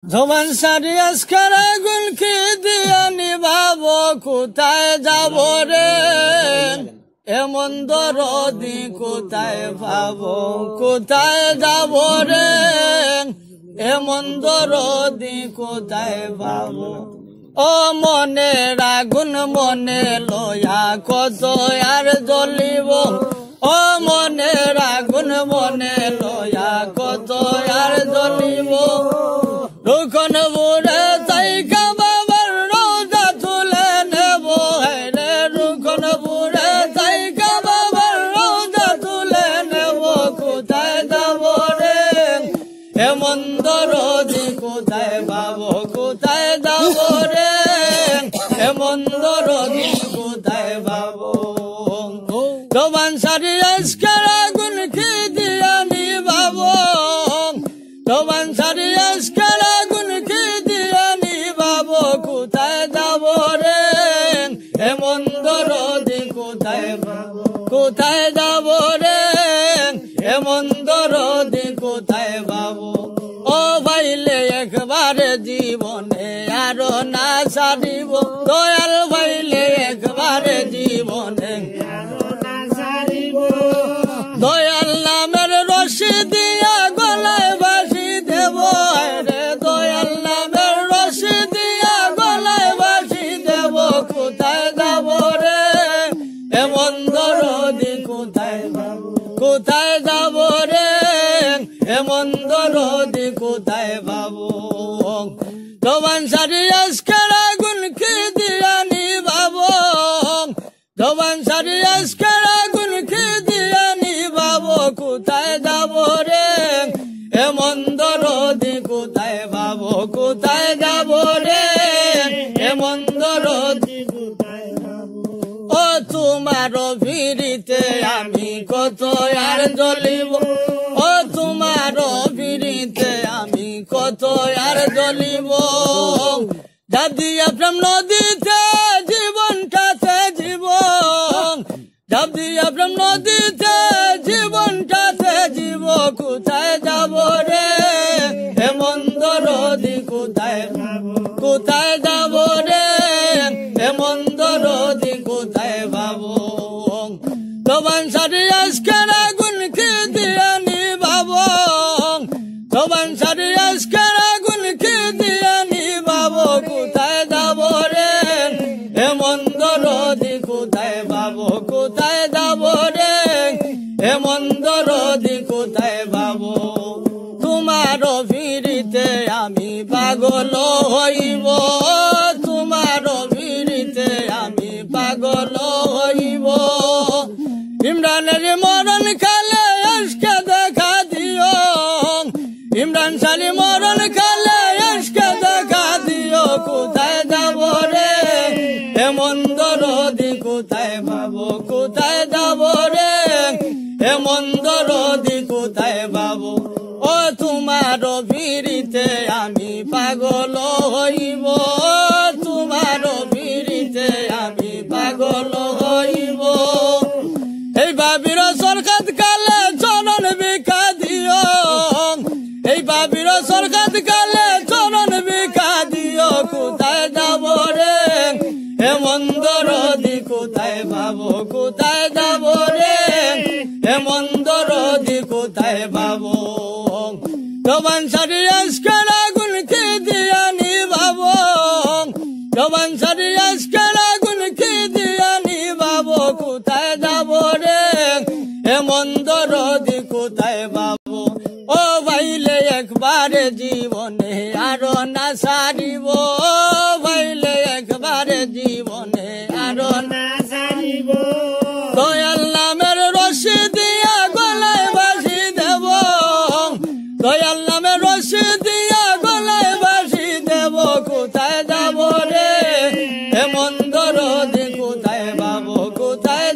জবান সারি আজকার আগুন কি দিয়া নিভাবো কোথায় যাব রে এমন দরদি কোথায় পাবো কোথায় যাব রে এমন দরদি কোথায় পাবো ও মনের আগুন মনে লয়া কত আর জ্বলিব ও মনের আগুন মনে লয়া কত আর জ্বলিব রুকন বুড়ে তাইকা বাবার রোজা তুলে নেব রে রুকন বুড়ে তাইকা বাবার রোজা তুলে নেব কোথায় যাব রে এমন দরদি কোথায় পাবো কোথায় যাব রে এমন দরদি কোথায় পাবো জবান সারি আজকার আগুন কি দিয়া নিভাবো জবান সারি আজকার আগুন কি দিয়া নিভাবো কোথায় যাব রে এমন দরদি কোথায় পাবো কোথায় যাব রে এমন দরদি কোথায় পাবো ও ভাইলে একবারে জীবনে আরো না সারিব দয়াল ভাইলে একবারে জীবনে দয়াল নামের রশি দিয়া গলায় বাসি দেব রে দয়াল নামের রশি দিয়া গলায় বাসি দেব কোথায় যাব রে এমন দরদি কোথায় কোথায় যাব রে এমন দরদি কোথায় পাবো জবান সারি আজকার আগুন কি দিয়া নিভাবো জবান সারি আজকার আগুন কি দিয়া নিভাবো কোথায় যাব রে এমন দরদি কোথায় পাবো কোথায় যাব রে এমন দরদি কোথায় পাবো ও তোমার ভিড়িতে আমি কত আর জ্বলিব ও তোমার ভিড়িতে আমি কত আর জ্বলিব দাদিয়া প্রেম নদীতে জীবনটাতে জীবন দাদিয়া প্রেম নদীতে জীবনটাতে জীব কোথায় যাব রে এমন দরদি কোথায় কোথায় যাব রে এমন দরদি কোথায় পাবো জবান সারি আজকার আগুন কি দিয়া নিভাবো জবান সারি আজকার আগুন কি দিয়া নিভাবো কোথায় যাব রে এমন দরদি কোথায় পাবো কোথায় যাব রে এমন দরদি কোথায় পাবো তোমার ভিড়িতে আমি পাগল হইব তোমার ভিড়িতে আমি পাগল হইব ইমরানের মরণ কালে আজকে দেখা দিও ইমরান সালি মরণ কালে আজকে দেখা দিও কোথায় যাব রে এমন দরদি কোথায় পাবো কোথায় যাব রে এমন দরদি কোথায় পাবো ও তোমার ভিড়িতে আমি পাগল হইব তোমার ভিড়িতে আমি পাগল হইব এই বাবির সরকার কালে চরণ বিকা দিও এই বাবির সরকার কালে চরণ বিকা দিও কোথায় যাব রে এমন দরদি কোথায় পাবো কোথায় যাব রে এমন দরদি কোথায় পাবো জবান সারি আজকার আগুন কি দিয়া নিভাবো জবান সারি আজকার আগুন কি দিয়া নিভাবো কোথায় যাব রে এমন দরদি কোথায় পাবো ও ভাইলে একবারে জীবনে আরো না সারিব ভাইলে একবারে জীবনে আরো না সারিব দয়াল নামের রশি দিয়া গলায় বাসি দেব দয়াল নামের রশি দিয়া গলায় বাসি দেব কোথায় যাব রে এমন দরদি কোথায় পাবো কোথায়